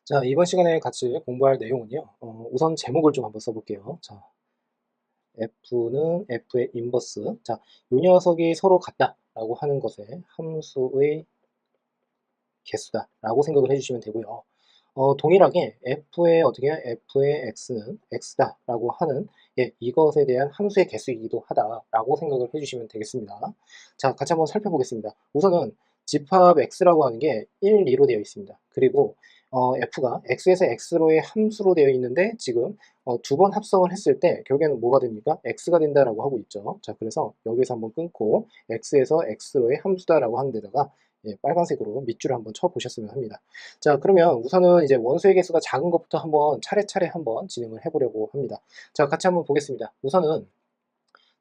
자, 이번 시간에 같이 공부할 내용은요. 우선 제목을 좀 한번 써볼게요. 자, F는 F의 인버스. 자, 이 녀석이 서로 같다라고 하는 것에 함수의 개수다라고 생각을 해주시면 되고요. 동일하게 F의 X는 X다라고 하는 이것에 대한 함수의 개수이기도 하다라고 생각을 해주시면 되겠습니다. 자, 같이 한번 살펴보겠습니다. 우선은 집합 X라고 하는 게 1, 2로 되어 있습니다. 그리고 F가 X에서 X로의 함수로 되어 있는데 지금 두 번 합성을 했을 때 결국에는 뭐가 됩니까? X가 된다라고 하고 있죠. 자, 그래서 여기서 한번 끊고 X에서 X로의 함수다라고 하는 데다가 빨간색으로 밑줄을 한번 쳐보셨으면 합니다. 자, 그러면 우선은 이제 원소의 개수가 작은 것부터 한번 차례차례 한번 진행을 해보려고 합니다. 자, 같이 한번 보겠습니다. 우선은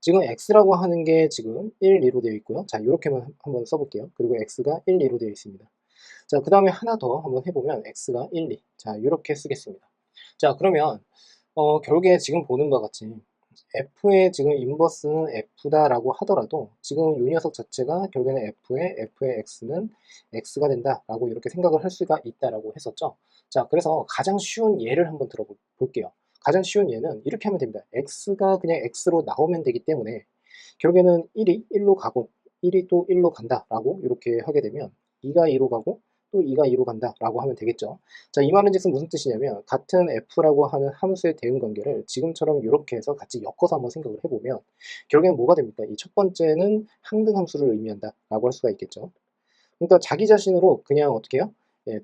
지금 x라고 하는 게 지금 1, 2로 되어 있고요. 자, 이렇게만 한번 써볼게요. 그리고 x가 1, 2로 되어 있습니다. 자, 그 다음에 하나 더 한번 해보면 x가 1, 2. 자, 이렇게 쓰겠습니다. 자, 그러면 결국에 지금 보는 바와 같이 F의 지금 인버스는 F다라고 하더라도 지금 이 녀석 자체가 결국에는 F의 X는 X가 된다라고 이렇게 생각을 할 수가 있다라고 했었죠. 자, 그래서 가장 쉬운 예를 한번 들어볼게요. 가장 쉬운 예는 이렇게 하면 됩니다. X가 그냥 X로 나오면 되기 때문에 결국에는 1이 1로 가고 1이 또 1로 간다라고 이렇게 하게 되면 2가 2로 가고 또 2가 2로 간다라고 하면 되겠죠. 자, 이 말은 즉슨 무슨 뜻이냐면 같은 f라고 하는 함수의 대응 관계를 지금처럼 이렇게 해서 같이 엮어서 한번 생각을 해보면 결국엔 뭐가 됩니까? 이 첫 번째는 항등 함수를 의미한다라고 할 수가 있겠죠. 그러니까 자기 자신으로 그냥 어떻게 해요?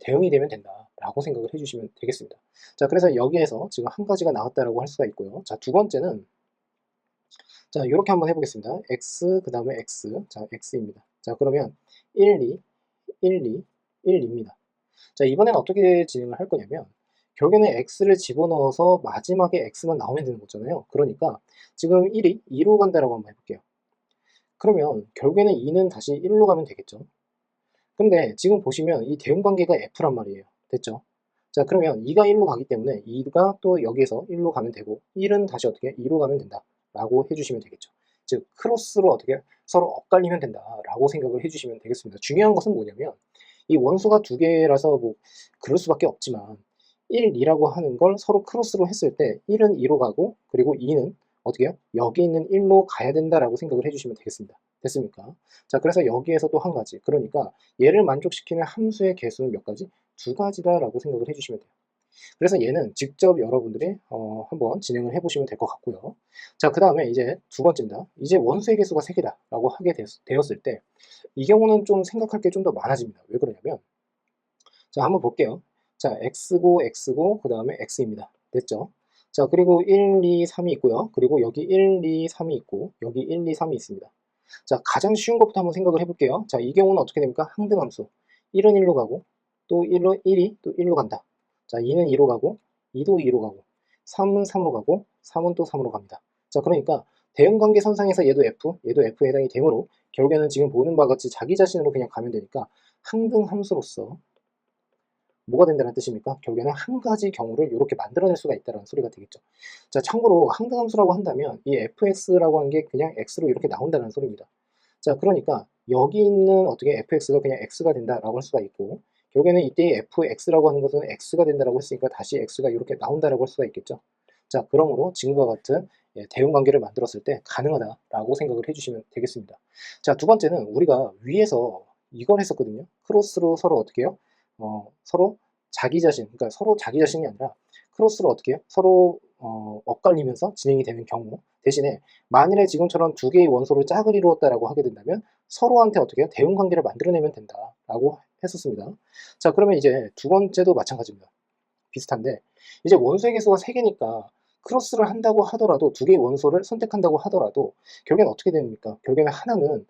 대응이 되면 된다라고 생각을 해주시면 되겠습니다. 자, 그래서 여기에서 지금 한 가지가 나왔다라고 할 수가 있고요. 자, 두 번째는 자, 이렇게 한번 해보겠습니다. x 그 다음에 x. 자, x입니다. 자, 그러면 1, 2, 1, 2, 1입니다. 자, 이번엔 어떻게 진행을 할 거냐면 결국에는 x를 집어넣어서 마지막에 x만 나오면 되는 거잖아요. 그러니까 지금 1이 2로 간다라고 한번 해볼게요. 그러면 결국에는 2는 다시 1로 가면 되겠죠. 근데 지금 보시면 이 대응 관계가 f란 말이에요. 됐죠? 자, 그러면 2가 1로 가기 때문에 2가 또 여기에서 1로 가면 되고 1은 다시 어떻게 2로 가면 된다 라고 해주시면 되겠죠. 즉 크로스로 어떻게 서로 엇갈리면 된다 라고 생각을 해주시면 되겠습니다. 중요한 것은 뭐냐면 이 원소가 두 개라서 뭐 그럴 수밖에 없지만 1, 2라고 하는 걸 서로 크로스로 했을 때 1은 2로 가고 그리고 2는 어떻게 해요? 여기 있는 1로 가야 된다라고 생각을 해주시면 되겠습니다. 됐습니까? 자, 그래서 여기에서 또 한 가지. 그러니까 얘를 만족시키는 함수의 개수는 몇 가지? 두 가지다라고 생각을 해주시면 돼요. 그래서 얘는 직접 여러분들이 한번 진행을 해보시면 될 것 같고요. 자, 그 다음에 이제 두 번째입니다. 이제 원소의 개수가 3개다라고 하게 되었을 때 이 경우는 좀 생각할 게 좀 더 많아집니다. 왜 그러냐면 자, 한번 볼게요. 자, x고 그 다음에 x입니다. 됐죠? 자, 그리고 1, 2, 3이 있고요. 그리고 여기 1, 2, 3이 있고 여기 1, 2, 3이 있습니다. 자, 가장 쉬운 것부터 한번 생각을 해볼게요. 자, 이 경우는 어떻게 됩니까? 항등함수. 1은 1로 가고 또 1이 또 1로 간다. 자, 2는 2로 가고 2도 2로 가고 3은 3으로 가고 3은 또 3으로 갑니다. 자, 그러니까 대응관계 선상에서 얘도 F에 해당이 되므로 결국에는 지금 보는 바와 같이 자기 자신으로 그냥 가면 되니까 항등함수로서 뭐가 된다는 뜻입니까? 결국에는 한 가지 경우를 이렇게 만들어낼 수가 있다는 소리가 되겠죠. 자, 참고로 항등함수라고 한다면 이 fx라고 하는 게 그냥 x로 이렇게 나온다는 소리입니다. 자, 그러니까 여기 있는 어떻게 fx가 그냥 x가 된다라고 할 수가 있고 결국에는 이때 fx라고 하는 것은 x가 된다라고 했으니까 다시 x가 이렇게 나온다라고 할 수가 있겠죠. 자, 그러므로 지금과 같은 대응 관계를 만들었을 때 가능하다라고 생각을 해주시면 되겠습니다. 자, 두 번째는 우리가 위에서 이걸 했었거든요. 크로스로 서로 어떻게 해요? 서로 자기 자신, 그러니까 서로 자기 자신이 아니라 크로스로 어떻게 해요? 서로 엇갈리면서 진행이 되는 경우 대신에 만일에 지금처럼 두 개의 원소를 짝을 이루었다라고 하게 된다면 서로한테 어떻게 해요? 대응 관계를 만들어내면 된다라고 했었습니다. 자, 그러면 이제 두 번째도 마찬가지입니다. 비슷한데 이제 원소의 개수가 3개니까 크로스를 한다고 하더라도 두 개의 원소를 선택한다고 하더라도 결국엔 어떻게 됩니까? 결국에는 하나는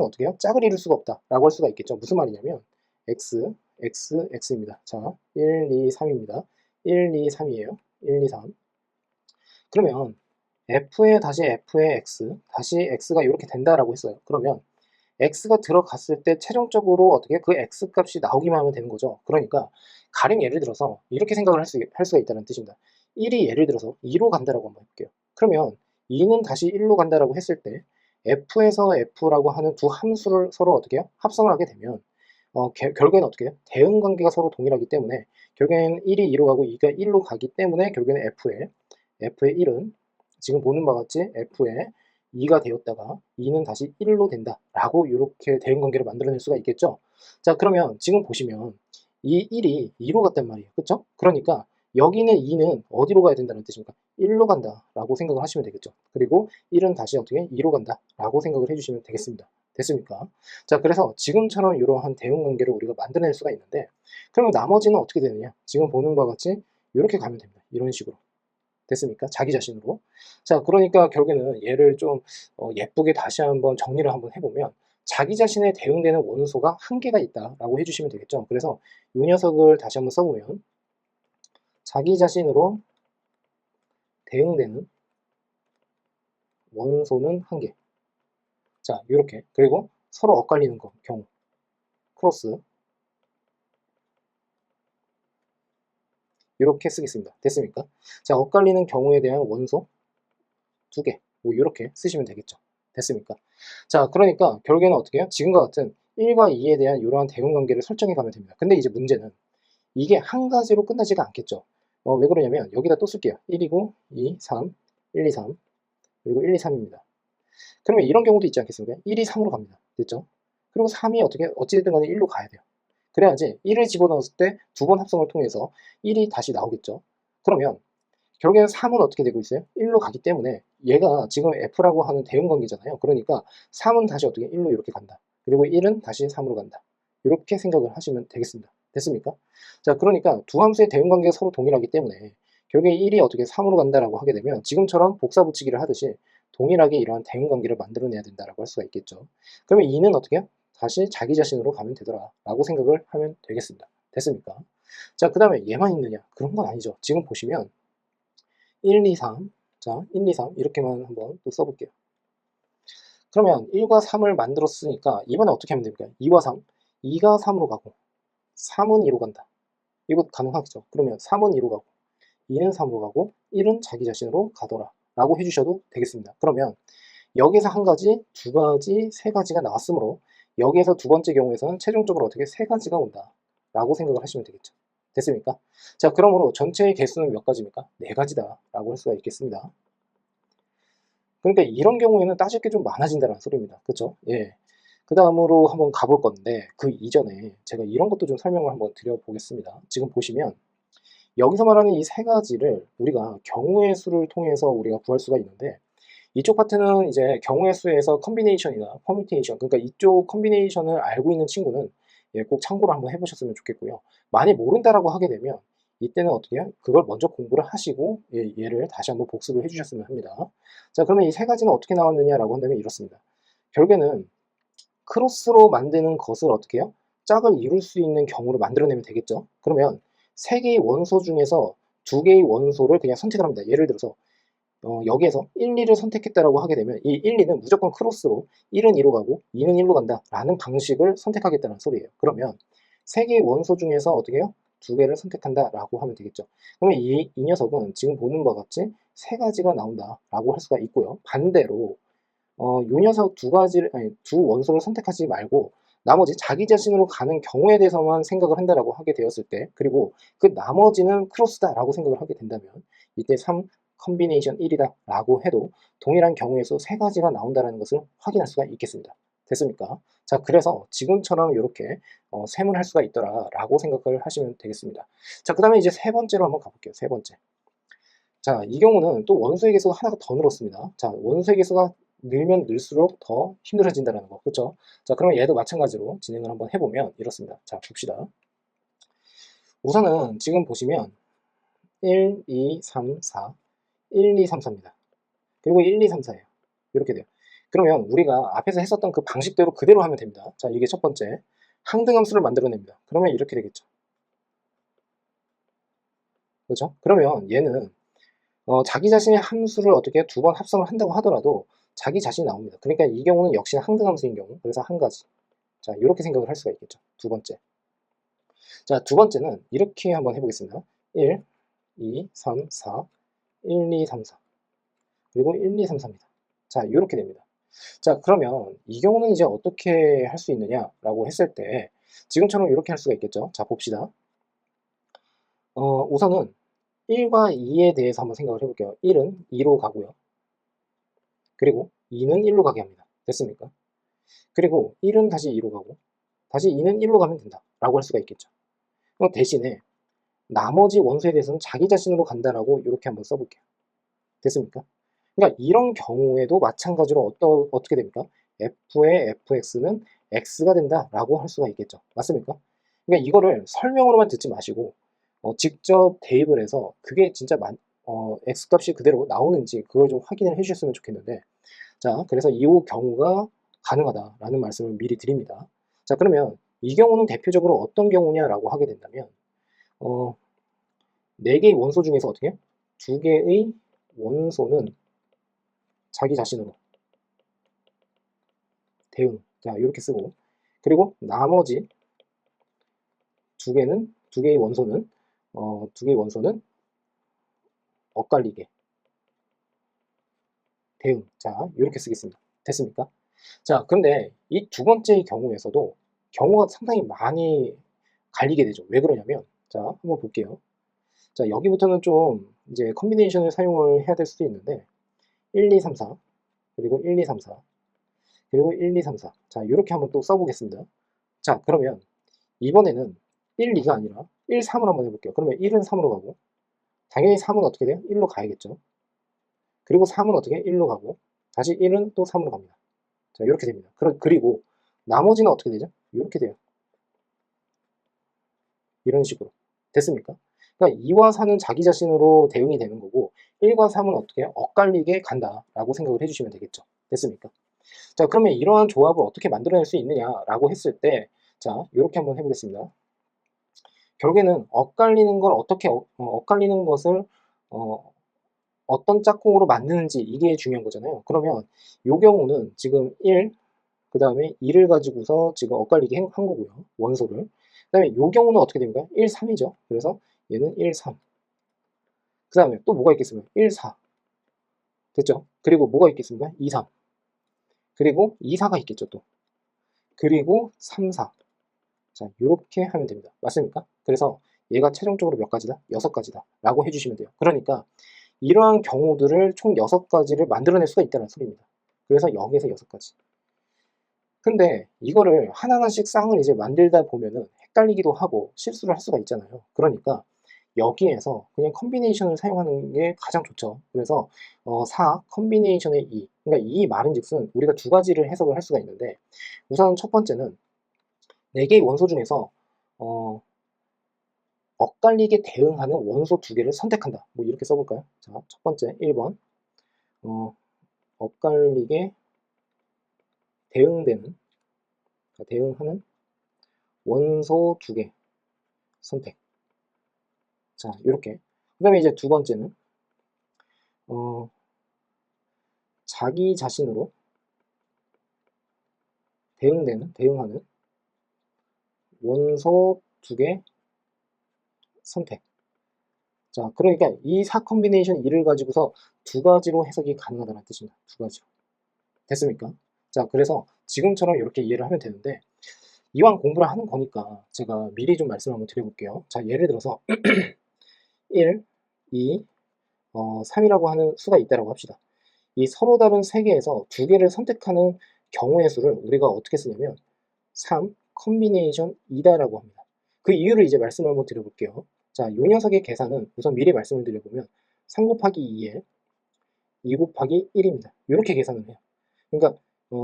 어떻게 해요? 짝을 이룰 수가 없다라고 할 수가 있겠죠. 무슨 말이냐면 x입니다. 자, 1, 2, 3입니다. 1, 2, 3이에요. 1, 2, 3. 그러면 f의 x 다시 x가 이렇게 된다라고 했어요. 그러면 x가 들어갔을 때 최종적으로 어떻게 그 x 값이 나오기만 하면 되는 거죠. 그러니까 가령 예를 들어서 이렇게 생각을 할 수가 있다는 뜻입니다. 1이 예를 들어서 2로 간다라고 한번 해볼게요. 그러면 2는 다시 1로 간다라고 했을 때 f에서 f라고 하는 두 함수를 서로 어떻게 해요? 합성을 하게 되면 결국에는 어떻게 해요? 대응 관계가 서로 동일하기 때문에 결국에는 1이 2로 가고 2가 1로 가기 때문에 결국에는 F의 1은 지금 보는 바와 같이 F의 2가 되었다가 2는 다시 1로 된다라고 이렇게 대응 관계를 만들어낼 수가 있겠죠. 자, 그러면 지금 보시면 이 1이 2로 갔단 말이에요. 그렇죠? 그러니까 여기는 2는 어디로 가야 된다는 뜻입니까? 1로 간다라고 생각을 하시면 되겠죠. 그리고 1은 다시 어떻게 2로 간다라고 생각을 해주시면 되겠습니다. 됐습니까? 자, 그래서 지금처럼 이러한 대응 관계를 우리가 만들어낼 수가 있는데, 그러면 나머지는 어떻게 되느냐? 지금 보는 바와 같이 이렇게 가면 됩니다. 이런 식으로. 됐습니까? 자기 자신으로. 자, 그러니까 결국에는 얘를 좀 예쁘게 다시 한번 정리를 한번 해보면, 자기 자신에 대응되는 원소가 한 개가 있다라고 해주시면 되겠죠. 그래서 이 녀석을 다시 한번 써보면, 자기 자신으로 대응되는 원소는 한 개. 자, 이렇게. 그리고 서로 엇갈리는 경우. 크로스. 이렇게 쓰겠습니다. 됐습니까? 자, 엇갈리는 경우에 대한 원소 두 개. 뭐 이렇게 쓰시면 되겠죠. 됐습니까? 자, 그러니까 결국에는 어떻게 해요? 지금과 같은 1과 2에 대한 이러한 대응 관계를 설정해 가면 됩니다. 근데 이제 문제는 이게 한 가지로 끝나지가 않겠죠. 왜 그러냐면 여기다 또 쓸게요. 1이고 2, 3, 1, 2, 3 그리고 1, 2, 3입니다. 그러면 이런 경우도 있지 않겠습니까? 1이 3으로 갑니다. 됐죠? 그리고 3이 어찌됐든 간에 1로 가야 돼요. 그래야지 1을 집어넣었을 때 두 번 합성을 통해서 1이 다시 나오겠죠. 그러면 결국에는 3은 어떻게 되고 있어요? 1로 가기 때문에 얘가 지금 F라고 하는 대응 관계잖아요. 그러니까 3은 다시 어떻게 1로 이렇게 간다. 그리고 1은 다시 3으로 간다. 이렇게 생각을 하시면 되겠습니다. 됐습니까? 자, 그러니까 두 함수의 대응 관계가 서로 동일하기 때문에 결국에 1이 어떻게 3으로 간다라고 하게 되면 지금처럼 복사 붙이기를 하듯이 동일하게 이러한 대응 관계를 만들어내야 된다라고 할 수가 있겠죠. 그러면 2는 어떻게 해요? 다시 자기 자신으로 가면 되더라라고 생각을 하면 되겠습니다. 됐습니까? 자, 그 다음에 얘만 있느냐? 그런 건 아니죠. 지금 보시면 1, 2, 3. 자, 1, 2, 3 이렇게만 한번 또 써볼게요. 그러면 1과 3을 만들었으니까 이번에 어떻게 하면 됩니까? 2와 3. 2가 3으로 가고 3은 2로 간다. 이거 가능하겠죠? 그러면 3은 2로 가고 2는 3으로 가고 1은 자기 자신으로 가더라 라고 해주셔도 되겠습니다. 그러면 여기서 한 가지, 두 가지, 세 가지가 나왔으므로 여기에서 두 번째 경우에서는 최종적으로 어떻게 세 가지가 온다 라고 생각을 하시면 되겠죠. 됐습니까? 자, 그러므로 전체의 개수는 몇 가지입니까? 네 가지다 라고 할 수가 있겠습니다. 그러니까 이런 경우에는 따질 게 좀 많아진다는 소리입니다. 그쵸? 예. 그 다음으로 한번 가볼 건데 그 이전에 제가 이런 것도 좀 설명을 한번 드려보겠습니다. 지금 보시면 여기서 말하는 이 세 가지를 우리가 경우의 수를 통해서 우리가 구할 수가 있는데 이쪽 파트는 이제 경우의 수에서 컨비네이션이나 퍼뮤테이션, 그러니까 이쪽 컨비네이션을 알고 있는 친구는 꼭 참고를 한번 해보셨으면 좋겠고요. 많이 모른다라고 하게 되면 이때는 어떻게 해요? 그걸 먼저 공부를 하시고 얘를 다시 한번 복습을 해주셨으면 합니다. 자, 그러면 이 세 가지는 어떻게 나왔느냐라고 한다면 이렇습니다. 결국에는 크로스로 만드는 것을 어떻게 해요? 짝을 이룰 수 있는 경우로 만들어내면 되겠죠. 그러면 세 개의 원소 중에서 두 개의 원소를 그냥 선택을 합니다. 예를 들어서 여기에서 1, 2를 선택했다라고 하게 되면 이 1, 2는 무조건 크로스로 1은 2로 가고 2는 1로 간다 라는 방식을 선택하겠다는 소리예요. 그러면 세 개의 원소 중에서 어떻게 해요? 두 개를 선택한다 라고 하면 되겠죠. 그러면 이 녀석은 지금 보는 바와 같이 세 가지가 나온다 라고 할 수가 있고요. 반대로 요 녀석 두 가지를, 아니, 두 원소를 선택하지 말고 나머지 자기 자신으로 가는 경우에 대해서만 생각을 한다라고 하게 되었을 때, 그리고 그 나머지는 크로스다라고 생각을 하게 된다면 이때 3 컨비네이션 1이다 라고 해도 동일한 경우의 수 세 가지가 나온다는 것을 확인할 수가 있겠습니다. 됐습니까? 자, 그래서 지금처럼 이렇게 셈을 할 수가 있더라 라고 생각을 하시면 되겠습니다. 자, 그 다음에 이제 세 번째로 한번 가볼게요. 세 번째. 자, 이 경우는 또 원소의 개수가 하나가 더 늘었습니다. 자, 원소의 개수가 늘면 늘수록 더 힘들어진다는 거. 그렇죠? 자, 그러면 얘도 마찬가지로 진행을 한번 해보면 이렇습니다. 자, 봅시다. 우선은 지금 보시면 1, 2, 3, 4, 1, 2, 3, 4입니다. 그리고 1, 2, 3, 4예요. 이렇게 돼요. 그러면 우리가 앞에서 했었던 그 방식대로 그대로 하면 됩니다. 자, 이게 첫 번째. 항등함수를 만들어냅니다. 그러면 이렇게 되겠죠. 그렇죠? 그러면 얘는 자기 자신의 함수를 어떻게 두 번 합성을 한다고 하더라도 자기 자신이 나옵니다. 그러니까 이 경우는 역시 항등함수인 경우, 그래서 한 가지. 자, 이렇게 생각을 할 수가 있겠죠. 두 번째. 자, 두 번째는 이렇게 한번 해보겠습니다. 1, 2, 3, 4, 1, 2, 3, 4. 그리고 1, 2, 3, 4입니다. 자, 이렇게 됩니다. 자, 그러면 이 경우는 이제 어떻게 할 수 있느냐라고 했을 때 지금처럼 이렇게 할 수가 있겠죠. 자, 봅시다. 우선은 1과 2에 대해서 한번 생각을 해볼게요. 1은 2로 가고요. 그리고 2는 1로 가게 합니다. 됐습니까? 그리고 1은 다시 2로 가고 다시 2는 1로 가면 된다 라고 할 수가 있겠죠. 대신에 나머지 원소에 대해서는 자기 자신으로 간다라고 이렇게 한번 써볼게요. 됐습니까? 그러니까 이런 경우에도 마찬가지로 어떻게 됩니까? f의 fx는 x가 된다라고 할 수가 있겠죠. 맞습니까? 그러니까 이거를 설명으로만 듣지 마시고 직접 대입을 해서 그게 진짜 x값이 그대로 나오는지 그걸 좀 확인을 해주셨으면 좋겠는데, 자, 그래서 이 경우가 가능하다라는 말씀을 미리 드립니다. 자, 그러면 이 경우는 대표적으로 어떤 경우냐라고 하게 된다면 4개의 원소 중에서 어떻게? 2개의 원소는 자기 자신으로 대응, 자, 이렇게 쓰고, 그리고 나머지 2개의 원소는 엇갈리게 대응, 자, 이렇게 쓰겠습니다. 됐습니까? 자, 근데 이 두 번째의 경우에서도 경우가 상당히 많이 갈리게 되죠. 왜 그러냐면, 자, 한번 볼게요. 자, 여기부터는 좀 이제 컨비네이션을 사용을 해야 될 수도 있는데, 1, 2, 3, 4, 그리고 1, 2, 3, 4, 그리고 1, 2, 3, 4. 자, 이렇게 한번 또 써보겠습니다. 자, 그러면 이번에는 1, 2가 아니라 1, 3을 한번 해볼게요. 그러면 1은 3으로 가고, 당연히 3은 어떻게 돼요? 1로 가야겠죠. 그리고 3은 어떻게? 1로 가고, 다시 1은 또 3으로 갑니다. 자, 이렇게 됩니다. 그리고 나머지는 어떻게 되죠? 이렇게 돼요. 이런 식으로. 됐습니까? 그러니까 2와 4는 자기 자신으로 대응이 되는 거고, 1과 3은 어떻게 엇갈리게 간다라고 생각을 해주시면 되겠죠. 됐습니까? 자, 그러면 이러한 조합을 어떻게 만들어낼 수 있느냐라고 했을 때, 자, 이렇게 한번 해보겠습니다. 결국에는 엇갈리는 걸 어떻게 엇갈리는 것을 어떤 짝꿍으로 만드는지 이게 중요한 거잖아요. 그러면 이 경우는 지금 1, 그 다음에 2를 가지고서 지금 엇갈리게 한 거고요. 원소를. 그 다음에 이 경우는 어떻게 됩니까? 1, 3이죠. 그래서 얘는 1, 3. 그 다음에 또 뭐가 있겠습니까? 1, 4. 됐죠? 그리고 뭐가 있겠습니까? 2, 3. 그리고 2, 4가 있겠죠, 또. 그리고 3, 4. 자, 이렇게 하면 됩니다. 맞습니까? 그래서 얘가 최종적으로 몇 가지다? 6가지다. 라고 해주시면 돼요. 그러니까 이러한 경우들을 총 6가지를 만들어낼 수가 있다는 소리입니다. 그래서 여기에서 6가지. 근데 이거를 하나하나씩 쌍을 이제 만들다 보면은 헷갈리기도 하고 실수를 할 수가 있잖아요. 그러니까 여기에서 그냥 컨비네이션을 사용하는 게 가장 좋죠. 그래서 4 컨비네이션의 2. 그러니까 이 말인즉슨 우리가 두 가지를 해석을 할 수가 있는데, 우선 첫 번째는 4개의 원소 중에서 엇갈리게 대응하는 원소 2개를 선택한다. 뭐 이렇게 써볼까요? 자, 첫 번째 1번 엇갈리게 대응하는 원소 2개 선택. 자, 이렇게. 그 다음에 이제 두 번째는 자기 자신으로 대응하는 원소 2개 선택. 자, 그러니까 이 4 컨비네이션 2를 가지고서 두 가지로 해석이 가능하다는 뜻입니다. 두 가지로. 됐습니까? 자, 그래서 지금처럼 이렇게 이해를 하면 되는데, 이왕 공부를 하는 거니까 제가 미리 좀 말씀을 한번 드려볼게요. 자, 예를 들어서 1, 2, 3이라고 하는 수가 있다고 합시다. 이 서로 다른 세 개에서 두 개를 선택하는 경우의 수를 우리가 어떻게 쓰냐면 3 컨비네이션 2다라고 합니다. 그 이유를 이제 말씀을 한번 드려볼게요. 자, 이 녀석의 계산은 우선 미리 말씀을 드려보면 3 곱하기 2에 2 곱하기 1입니다. 이렇게 계산을 해요. 그러니까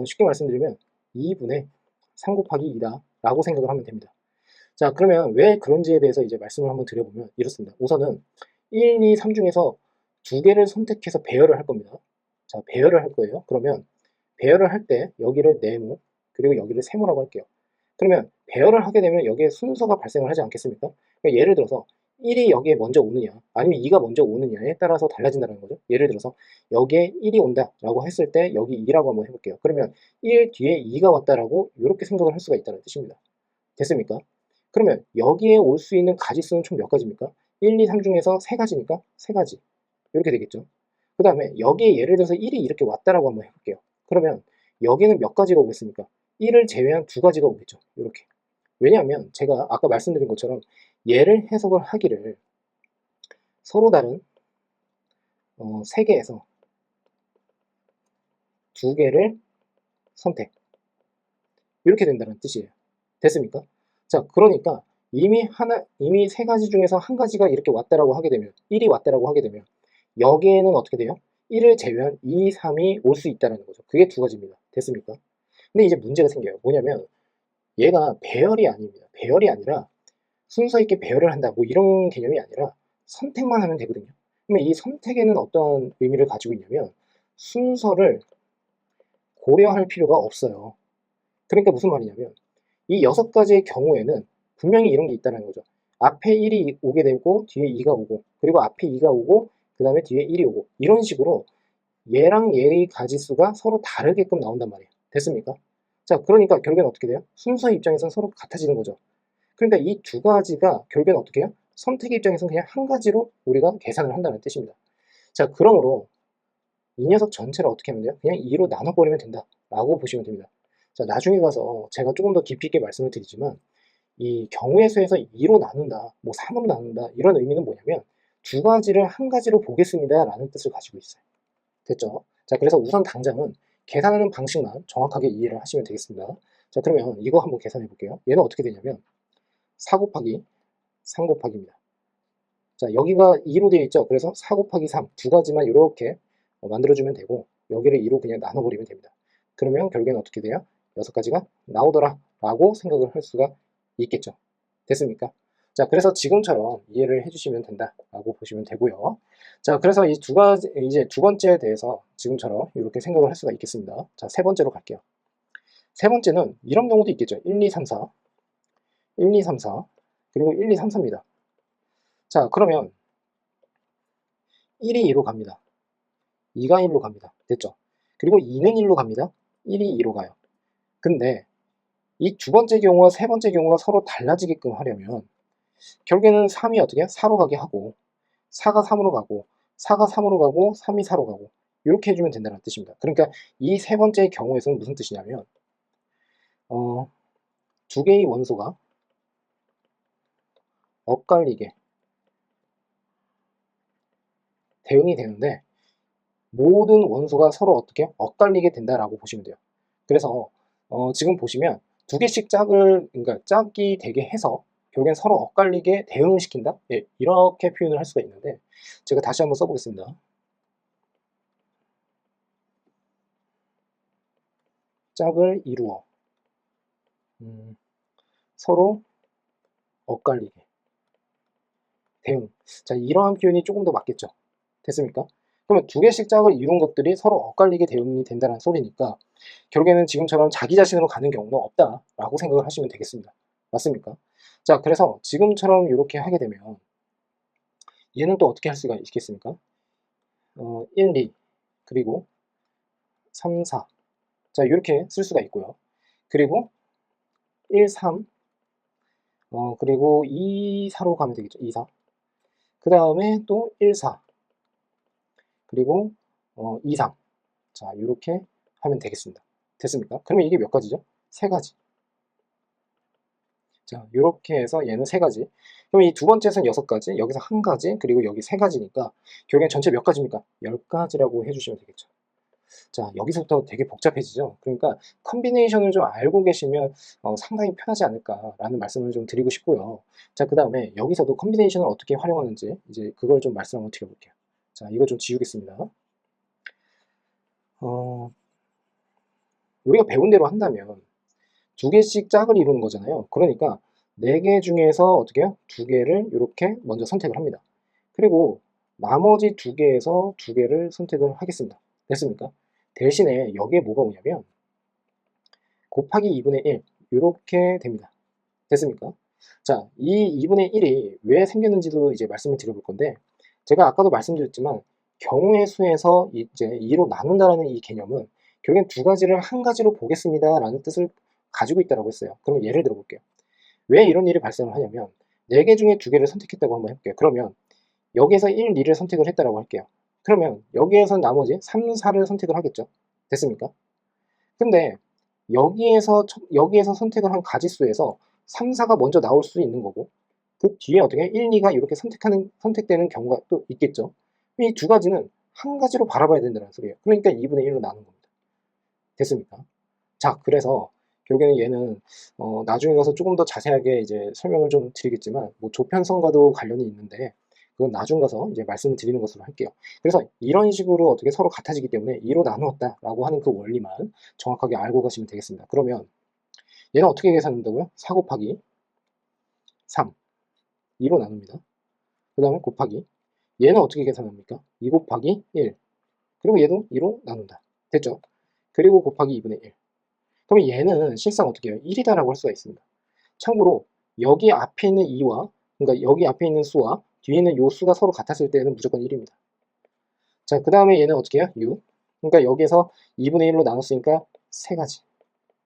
쉽게 말씀드리면 2분의 3 곱하기 2다 라고 생각을 하면 됩니다. 자, 그러면 왜 그런지에 대해서 이제 말씀을 한번 드려보면 이렇습니다. 우선은 1, 2, 3 중에서 두 개를 선택해서 배열을 할 겁니다. 자, 배열을 할 거예요. 그러면 배열을 할 때 여기를 네모, 그리고 여기를 세모라고 할게요. 그러면 배열을 하게 되면 여기에 순서가 발생을 하지 않겠습니까? 그러니까 예를 들어서 1이 여기에 먼저 오느냐, 아니면 2가 먼저 오느냐에 따라서 달라진다는 거죠. 예를 들어서 여기에 1이 온다라고 했을 때 여기 2라고 한번 해볼게요. 그러면 1 뒤에 2가 왔다라고 이렇게 생각을 할 수가 있다는 뜻입니다. 됐습니까? 그러면 여기에 올 수 있는 가지수는 총 몇 가지입니까? 1, 2, 3 중에서 3가지니까 3가지. 이렇게 되겠죠. 그 다음에 여기에 예를 들어서 1이 이렇게 왔다라고 한번 해볼게요. 그러면 여기는 몇 가지가 오겠습니까? 1을 제외한 2가지가 오겠죠. 이렇게. 왜냐하면 제가 아까 말씀드린 것처럼 얘를 해석을 하기를 서로 다른 3개에서 2개를 선택, 이렇게 된다는 뜻이에요. 됐습니까? 자, 그러니까 이미 3가지 중에서 한 가지가 이렇게 왔다라고 하게 되면, 1이 왔다라고 하게 되면 여기에는 어떻게 돼요? 1을 제외한 2, 3이 올 수 있다는 거죠. 그게 2가지입니다. 됐습니까? 근데 이제 문제가 생겨요. 뭐냐면 얘가 배열이 아닙니다. 배열이 아니라 순서 있게 배열을 한다, 뭐 이런 개념이 아니라 선택만 하면 되거든요. 그러면 이 선택에는 어떤 의미를 가지고 있냐면 순서를 고려할 필요가 없어요. 그러니까 무슨 말이냐면 이 6가지의 경우에는 분명히 이런 게 있다는 거죠. 앞에 1이 오게 되고 뒤에 2가 오고, 그리고 앞에 2가 오고 그 다음에 뒤에 1이 오고, 이런 식으로 얘랑 얘의 가지수가 서로 다르게끔 나온단 말이에요. 됐습니까? 자, 그러니까 결국엔 어떻게 돼요? 순서 입장에서는 서로 같아지는 거죠. 그러니까 이 2가지가 결국엔 어떻게 해요? 선택의 입장에서는 그냥 한 가지로 우리가 계산을 한다는 뜻입니다. 자, 그러므로 이 녀석 전체를 어떻게 하면 돼요? 그냥 2로 나눠버리면 된다 라고 보시면 됩니다. 자, 나중에 가서 제가 조금 더 깊이 있게 말씀을 드리지만 이 경우의 수에서 2로 나눈다, 뭐 3으로 나눈다, 이런 의미는 뭐냐면 2가지를 한 가지로 보겠습니다 라는 뜻을 가지고 있어요. 됐죠? 자, 그래서 우선 당장은 계산하는 방식만 정확하게 이해를 하시면 되겠습니다. 자, 그러면 이거 한번 계산해 볼게요. 얘는 어떻게 되냐면 4 곱하기 3 곱하기입니다. 자, 여기가 2로 되어 있죠? 그래서 4 곱하기 3, 2가지만 이렇게 만들어주면 되고 여기를 2로 그냥 나눠버리면 됩니다. 그러면 결국에는 어떻게 돼요? 6가지가 나오더라 라고 생각을 할 수가 있겠죠. 됐습니까? 자, 그래서 지금처럼 이해를 해주시면 된다라고 보시면 되고요. 자, 그래서 이 2가지, 이제 2번째에 대해서 지금처럼 이렇게 생각을 할 수가 있겠습니다. 자, 3번째로 갈게요. 3번째는 이런 경우도 있겠죠. 1, 2, 3, 4, 1, 2, 3, 4, 그리고 1, 2, 3, 4입니다. 자, 그러면 1이 2로 갑니다. 2가 1로 갑니다. 됐죠? 그리고 2는 1로 갑니다. 1이 2로 가요. 근데 이 2번째 경우와 3번째 경우가 서로 달라지게끔 하려면 결국에는 3이 어떻게 해요? 4로 가게 하고 4가 3으로 가고 4가 3으로 가고 3이 4로 가고 이렇게 해주면 된다는 뜻입니다. 그러니까 이 3번째 경우에서는 무슨 뜻이냐면 2개의 원소가 엇갈리게 대응이 되는데 모든 원소가 서로 어떻게 엇갈리게 된다라고 보시면 돼요. 그래서 지금 보시면 2개씩 그러니까 짝이 되게 해서 결국엔 서로 엇갈리게 대응을 시킨다? 예, 이렇게 표현을 할 수가 있는데 제가 다시 한번 써보겠습니다. 짝을 이루어 서로 엇갈리게 대응. 자, 이러한 표현이 조금 더 맞겠죠. 됐습니까? 그러면 2개씩 짝을 이룬 것들이 서로 엇갈리게 대응이 된다는 소리니까 결국에는 지금처럼 자기 자신으로 가는 경우는 없다라고 생각을 하시면 되겠습니다. 맞습니까? 자, 그래서 지금처럼 이렇게 하게 되면 얘는 또 어떻게 할 수가 있겠습니까? 1, 2, 그리고 3, 4. 자, 이렇게 쓸 수가 있고요. 그리고 1, 3, 그리고 2, 4로 가면 되겠죠. 2, 4. 그 다음에 또 1, 4. 그리고 2, 3. 자, 이렇게 하면 되겠습니다. 됐습니까? 그러면 이게 몇 가지죠? 3가지. 자, 이렇게 해서 얘는 3가지. 그럼 이 2번째에서는 6가지, 여기서 1가지, 그리고 여기 3가지니까 결국엔 전체 몇 가지입니까? 10가지라고 해주시면 되겠죠. 자, 여기서부터 되게 복잡해지죠. 그러니까 컨비네이션을 좀 알고 계시면 상당히 편하지 않을까라는 말씀을 좀 드리고 싶고요. 자, 그 다음에 여기서도 컨비네이션을 어떻게 활용하는지 이제 그걸 좀 말씀 한번 드려볼게요. 자, 이거 좀 지우겠습니다. 우리가 배운 대로 한다면 2개씩 짝을 이루는 거잖아요. 그러니까 4개 중에서 어떻게 해요? 2개를 이렇게 먼저 선택을 합니다. 그리고 나머지 2개에서 2개를 선택을 하겠습니다. 됐습니까? 대신에 여기에 뭐가 오냐면 곱하기 2분의 1 이렇게 됩니다. 됐습니까? 자, 이 2분의 1이 왜 생겼는지도 이제 말씀을 드려볼 건데 제가 아까도 말씀드렸지만 경우의 수에서 이제 2로 나눈다라는 이 개념은 결국엔 2가지를 한 가지로 보겠습니다 라는 뜻을 가지고 있다고 했어요. 그럼 예를 들어 볼게요. 왜 이런 일이 발생을 하냐면 4개 중에 2개를 선택했다고 한번 해볼게요. 그러면 여기에서 1, 2를 선택을 했다고 할게요. 그러면 여기에서 나머지 3, 4를 선택을 하겠죠. 됐습니까? 근데 여기에서 선택을 한 가지수에서 3, 4가 먼저 나올 수 있는 거고, 그 뒤에 어떻게 1, 2가 이렇게 선택되는 경우가 또 있겠죠. 이 두 가지는 한 가지로 바라봐야 된다는 소리예요. 그러니까 2분의 1로 나눈 겁니다. 됐습니까? 자, 그래서 결국에는 얘는 나중에 가서 조금 더 자세하게 이제 설명을 좀 드리겠지만, 뭐 조편성과도 관련이 있는데 그건 나중 가서 이제 말씀을 드리는 것으로 할게요. 그래서 이런 식으로 어떻게 서로 같아지기 때문에 2로 나누었다라고 하는 그 원리만 정확하게 알고 가시면 되겠습니다. 그러면 얘는 어떻게 계산한다고요? 4 곱하기 3, 2로 나눕니다. 그 다음에 곱하기, 얘는 어떻게 계산합니까? 2 곱하기 1, 그리고 얘도 2로 나눈다. 됐죠? 그리고 곱하기 2분의 1. 그럼 얘는 실상 어떻게 해요? 1이다라고 할 수가 있습니다. 참고로 여기 앞에 있는 2와, 그러니까 여기 앞에 있는 수와 뒤에 있는 요 수가 서로 같았을 때는 무조건 1입니다. 자, 그 다음에 얘는 어떻게 해요? 6. 그러니까 여기에서 2분의 1로 나눴으니까 3가지.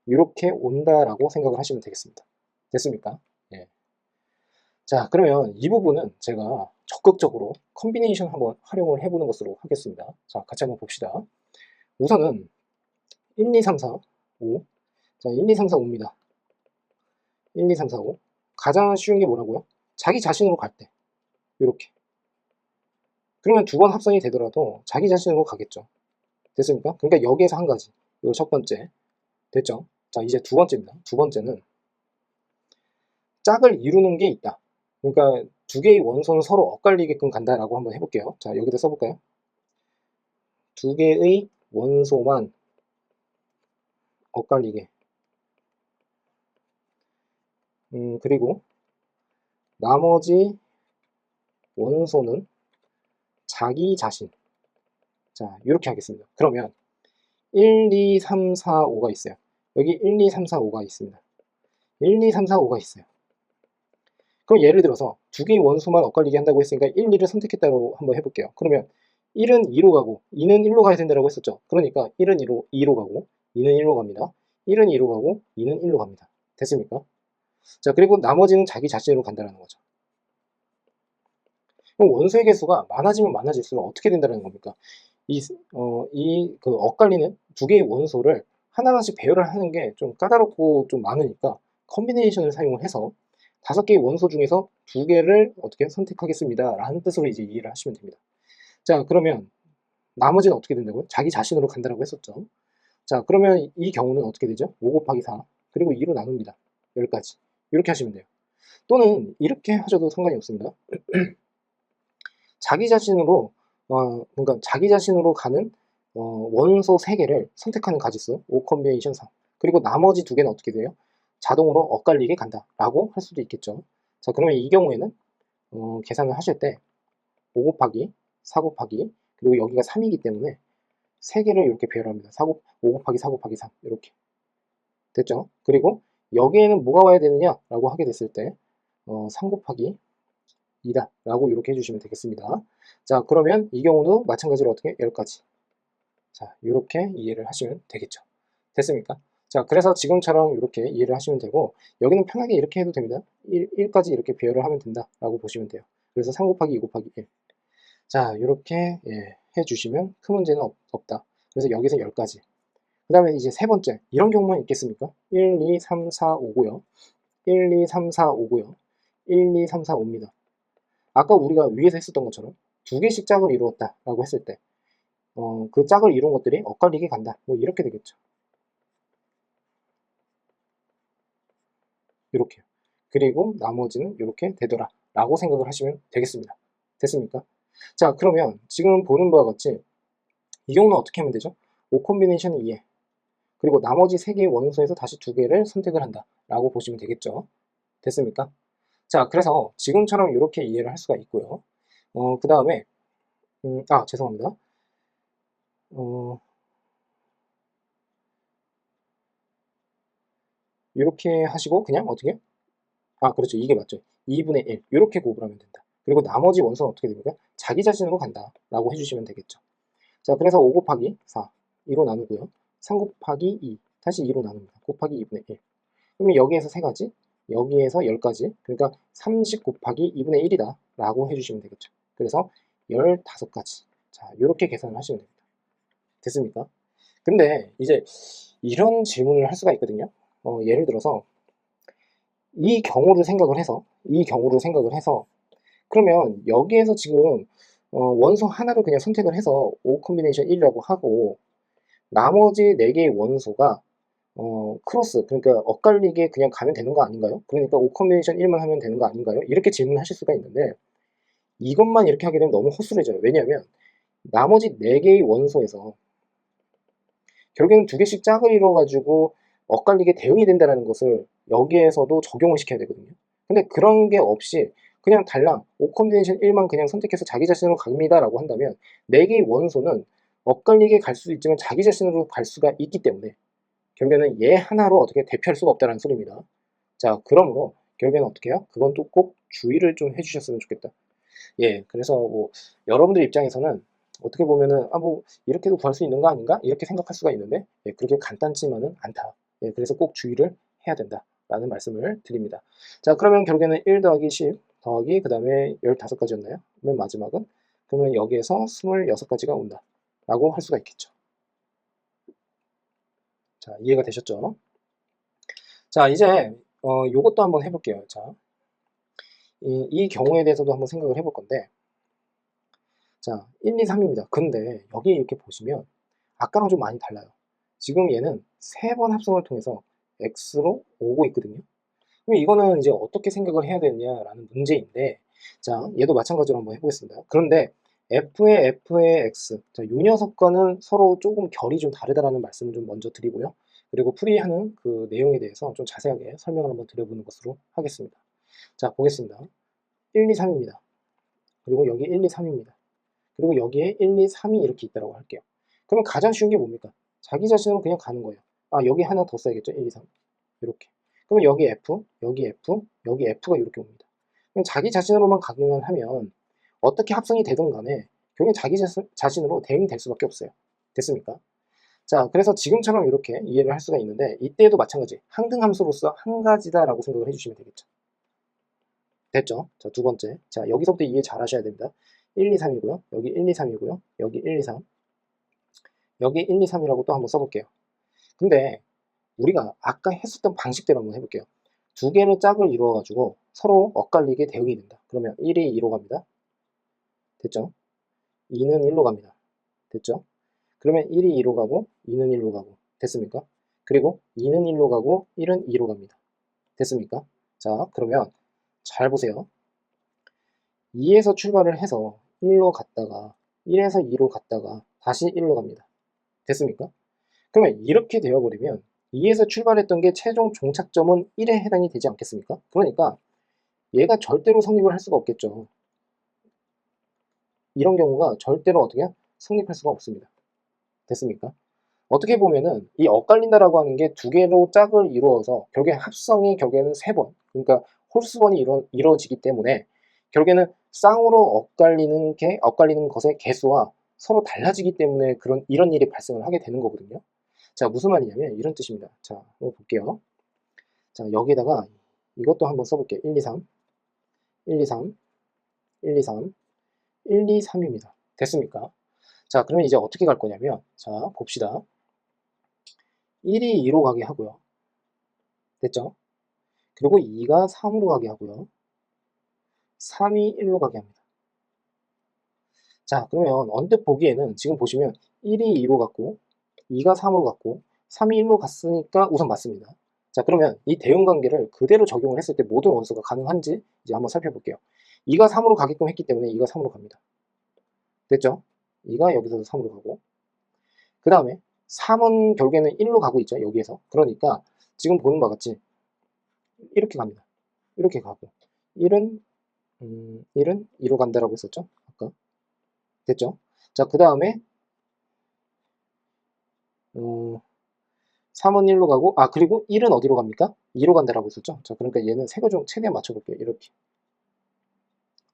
이렇게 온다라고 생각을 하시면 되겠습니다. 됐습니까? 예. 자, 그러면 이 부분은 제가 적극적으로 컨비네이션 한번 활용을 해보는 것으로 하겠습니다. 자, 같이 한번 봅시다. 우선은 1, 2, 3, 4, 5. 자, 1, 2, 3, 4, 5입니다. 1, 2, 3, 4, 5. 가장 쉬운 게 뭐라고요? 자기 자신으로 갈 때. 이렇게. 그러면 두 번 합성이 되더라도 자기 자신으로 가겠죠. 됐습니까? 그러니까 여기에서 한 가지. 이거 첫 번째. 됐죠? 자, 이제 두 번째입니다. 두 번째는 짝을 이루는 게 있다. 그러니까 두 개의 원소는 서로 엇갈리게끔 간다라고 한번 해볼게요. 자, 여기다 써볼까요? 두 개의 원소만 엇갈리게. 그리고 나머지 원소는 자기 자신. 자, 이렇게 하겠습니다. 그러면 1, 2, 3, 4, 5가 있어요. 여기 1, 2, 3, 4, 5가 있습니다. 1, 2, 3, 4, 5가 있어요. 그럼 예를 들어서 두 개의 원소만 엇갈리게 한다고 했으니까 1, 2를 선택했다고 한번 해볼게요. 그러면 1은 2로 가고 2는 1로 가야 된다고 했었죠. 그러니까 1은 2로 가고 2는 1로 갑니다. 1은 2로 가고 2는 1로 갑니다. 됐습니까? 자, 그리고 나머지는 자기 자신으로 간다는 거죠. 그럼 원소의 개수가 많아지면 많아질수록 어떻게 된다는 겁니까? 그 엇갈리는 두 개의 원소를 하나하나씩 배열을 하는 게 좀 까다롭고 좀 많으니까 컨비네이션을 사용을 해서 5개의 원소 중에서 2개를 어떻게 선택하겠습니다. 라는 뜻으로 이제 이해를 하시면 됩니다. 자, 그러면 나머지는 어떻게 된다고요? 자기 자신으로 간다라고 했었죠. 자, 그러면 이 경우는 어떻게 되죠? 5 곱하기 4, 그리고 2로 나눕니다. 10가지. 이렇게 하시면 돼요. 또는 이렇게 하셔도 상관이 없습니다. 자기 자신으로 그러니까 자기 자신으로 가는 원소 3개를 선택하는 가지수 5 컨비네이션 3, 그리고 나머지 2개는 어떻게 돼요? 자동으로 엇갈리게 간다 라고 할 수도 있겠죠. 자, 그러면 이 경우에는 계산을 하실 때 5 곱하기 4 곱하기, 그리고 여기가 3이기 때문에 3개를 이렇게 배열합니다. 5 곱하기 4 곱하기 3 이렇게 됐죠. 그리고 여기에는 뭐가 와야 되느냐 라고 하게 됐을 때 3 곱하기 2다 라고 이렇게 해주시면 되겠습니다. 자, 그러면 이 경우도 마찬가지로 어떻게 10가지. 자, 이렇게 이해를 하시면 되겠죠. 됐습니까? 자, 그래서 지금처럼 이렇게 이해를 하시면 되고, 여기는 편하게 이렇게 해도 됩니다. 1까지 이렇게 배열을 하면 된다 라고 보시면 돼요. 그래서 3 곱하기 2 곱하기 1. 자, 이렇게 해주시면 큰 문제는 없다. 그래서 여기서 10가지. 그 다음에 이제 세 번째, 이런 경우만 있겠습니까? 1, 2, 3, 4, 5고요. 1, 2, 3, 4, 5고요. 1, 2, 3, 4, 5입니다. 아까 우리가 위에서 했었던 것처럼 2개씩 짝을 이루었다 라고 했을 때 그 짝을 이룬 것들이 엇갈리게 간다. 뭐 이렇게 되겠죠. 이렇게. 그리고 나머지는 이렇게 되더라 라고 생각을 하시면 되겠습니다. 됐습니까? 자, 그러면 지금 보는 바와 같이 이 경우는 어떻게 하면 되죠? 5 컨비네이션 2에, 그리고 나머지 3개의 원소에서 다시 2개를 선택을 한다 라고 보시면 되겠죠. 됐습니까? 자, 그래서 지금처럼 이렇게 이해를 할 수가 있고요. 그 다음에 죄송합니다. 이렇게 하시고 그냥 어떻게? 그렇죠. 이게 맞죠. 2분의 1 이렇게 곱을 하면 된다. 그리고 나머지 원소는 어떻게 됩니까? 자기 자신으로 간다 라고 해주시면 되겠죠. 자, 그래서 5 곱하기 4 2로 나누고요. 3 곱하기 2 다시 2로 나눕니다. 곱하기 2분의 1. 그러면 여기에서 3가지, 여기에서 10가지, 그러니까 30 곱하기 2분의 1이다 라고 해주시면 되겠죠. 그래서 15가지. 자, 이렇게 계산을 하시면 됩니다. 됐습니까? 근데 이제 이런 질문을 할 수가 있거든요. 예를 들어서 이 경우를 생각을 해서 그러면 여기에서 지금 원소 하나를 그냥 선택을 해서 O 콤비네이션 1이라고 하고 나머지 4개의 원소가 크로스, 그러니까 엇갈리게 그냥 가면 되는 거 아닌가요? 그러니까 O 콤비네이션 1만 하면 되는 거 아닌가요? 이렇게 질문하실 수가 있는데 이것만 이렇게 하게 되면 너무 허술해져요. 왜냐하면 나머지 4개의 원소에서 결국에는 2개씩 짝을 이뤄가지고 엇갈리게 대응이 된다는 것을 여기에서도 적용을 시켜야 되거든요. 근데 그런 게 없이 그냥 달랑 O 콤비네이션 1만 그냥 선택해서 자기 자신으로 갑니다 라고 한다면 4개의 원소는 엇갈리게 갈 수도 있지만 자기 자신으로 갈 수가 있기 때문에 결국에는 얘 하나로 어떻게 대표할 수가 없다는 소리입니다. 자, 그러므로 결국에는 어떻게 해요? 그건 또 꼭 주의를 좀 해주셨으면 좋겠다. 예, 그래서 뭐 여러분들 입장에서는 어떻게 보면은 뭐 이렇게도 구할 수 있는 거 아닌가? 이렇게 생각할 수가 있는데 예, 그렇게 간단치만은 않다. 예, 그래서 꼭 주의를 해야 된다라는 말씀을 드립니다. 자, 그러면 결국에는 1 더하기 10 더하기 그 다음에 15가지였나요? 맨 마지막은 그러면 여기에서 26가지가 온다 라고 할 수가 있겠죠. 자, 이해가 되셨죠? 자, 이제 요것도 한번 해볼게요. 자, 이 경우에 대해서도 한번 생각을 해볼 건데 자, 1, 2, 3입니다. 근데 여기 이렇게 보시면 아까랑 좀 많이 달라요. 지금 얘는 3번 합성을 통해서 x로 오고 있거든요. 그럼 이거는 이제 어떻게 생각을 해야 되느냐라는 문제인데 자, 얘도 마찬가지로 한번 해보겠습니다. 그런데 f의 x, 자, 이 녀석과는 서로 조금 결이 좀 다르다라는 말씀을 좀 먼저 드리고요. 그리고 풀이하는 그 내용에 대해서 좀 자세하게 설명을 한번 드려보는 것으로 하겠습니다. 자, 보겠습니다. 1, 2, 3입니다. 그리고 여기 1, 2, 3입니다. 그리고 여기에 1, 2, 3이 이렇게 있다고 할게요. 그러면 가장 쉬운 게 뭡니까? 자기 자신으로 그냥 가는 거예요. 아, 여기 하나 더 써야겠죠? 1, 2, 3. 이렇게. 그러면 여기 F, 여기 F, 여기 F가 이렇게 옵니다. 그럼 자기 자신으로만 가기만 하면 어떻게 합성이 되든 간에 결국엔 자기 자신으로 대응이 될 수밖에 없어요. 됐습니까? 자, 그래서 지금처럼 이렇게 이해를 할 수가 있는데 이때에도 마찬가지 항등함수로서 한 가지다라고 생각을 해주시면 되겠죠. 됐죠? 자, 두 번째. 자, 여기서부터 이해 잘 하셔야 됩니다. 1, 2, 3이고요. 여기 1, 2, 3이고요. 여기 1, 2, 3. 여기 1, 2, 3이라고 또 한번 써볼게요. 근데 우리가 아까 했었던 방식대로 한번 해볼게요. 두 개의 짝을 이루어가지고 서로 엇갈리게 대응이 된다. 그러면 1이 2로 갑니다. 됐죠? 2는 1로 갑니다. 됐죠? 그러면 1이 2로 가고 2는 1로 가고 됐습니까? 그리고 2는 1로 가고 1은 2로 갑니다. 됐습니까? 자, 그러면 잘 보세요. 2에서 출발을 해서 1로 갔다가 1에서 2로 갔다가 다시 1로 갑니다. 됐습니까? 그러면 이렇게 되어버리면 2에서 출발했던 게 최종 종착점은 1에 해당이 되지 않겠습니까? 그러니까 얘가 절대로 성립을 할 수가 없겠죠. 이런 경우가 절대로 어떻게 성립할 수가 없습니다. 됐습니까? 어떻게 보면은 이 엇갈린다라고 하는 게 두 개로 짝을 이루어서 결국에 합성이 결국에는 3번, 그러니까 홀수번이 이루어지기 때문에 결국에는 쌍으로 엇갈리는 것의 개수와 서로 달라지기 때문에 이런 일이 발생을 하게 되는 거거든요. 자, 무슨 말이냐면 이런 뜻입니다. 자, 한번 볼게요. 자, 여기다가 이것도 한번 써볼게요. 1, 2, 3, 1, 2, 3, 1, 2, 3, 1, 2, 3입니다. 됐습니까? 자, 그러면 이제 어떻게 갈 거냐면, 자, 봅시다. 1이 2로 가게 하고요. 됐죠? 그리고 2가 3으로 가게 하고요. 3이 1로 가게 합니다. 자, 그러면 언뜻 보기에는 지금 보시면 1이 2로 갔고, 2가 3으로 갔고, 3이 1로 갔으니까 우선 맞습니다. 자, 그러면 이 대응 관계를 그대로 적용을 했을 때 모든 원소가 가능한지 이제 한번 살펴볼게요. 2가 3으로 가게끔 했기 때문에 2가 3으로 갑니다. 됐죠? 2가 여기서도 3으로 가고 그 다음에 3은 결국에는 1로 가고 있죠. 여기에서. 그러니까 지금 보는 바와 같이 이렇게 갑니다. 이렇게 가고 1은 1은 2로 간다라고 했었죠. 아까. 됐죠? 자, 그 다음에 3은 1로 가고 그리고 1은 어디로 갑니까? 2로 간다라고 했었죠. 자, 그러니까 얘는 세 개 중 최대한 맞춰볼게요. 이렇게.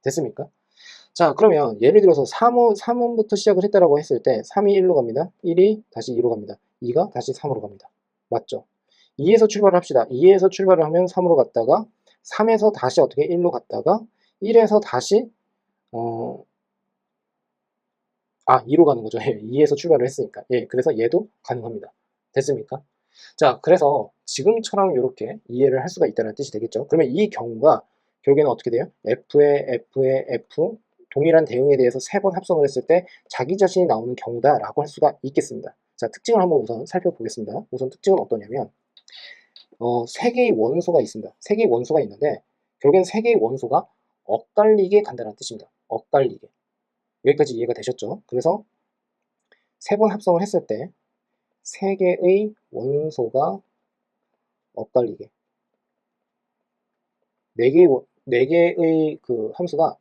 됐습니까? 자, 그러면 예를 들어서 3원부터 시작을 했다라고 했을 때 3이 1로 갑니다. 1이 다시 2로 갑니다. 2가 다시 3으로 갑니다. 맞죠? 2에서 출발을 합시다. 2에서 출발을 하면 3으로 갔다가 3에서 다시 어떻게 1로 갔다가 1에서 다시 2로 가는 거죠. 예, 2에서 출발을 했으니까. 예, 그래서 얘도 가능합니다. 됐습니까? 자, 그래서 지금처럼 이렇게 이해를 할 수가 있다는 뜻이 되겠죠. 그러면 이 경우가 결국에는 어떻게 돼요? F의 F 동일한 대응에 대해서 3번 합성을 했을 때 자기 자신이 나오는 경우다라고 할 수가 있겠습니다. 자, 특징을 한번 우선 살펴보겠습니다. 우선 특징은 어떠냐면 3개의 원소가 있습니다. 3개의 원소가 있는데 결국엔 3개의 원소가 엇갈리게 간다는 뜻입니다. 엇갈리게. 여기까지 이해가 되셨죠? 그래서 3번 합성을 했을 때 3개의 원소가 엇갈리게 4개의 그 함수가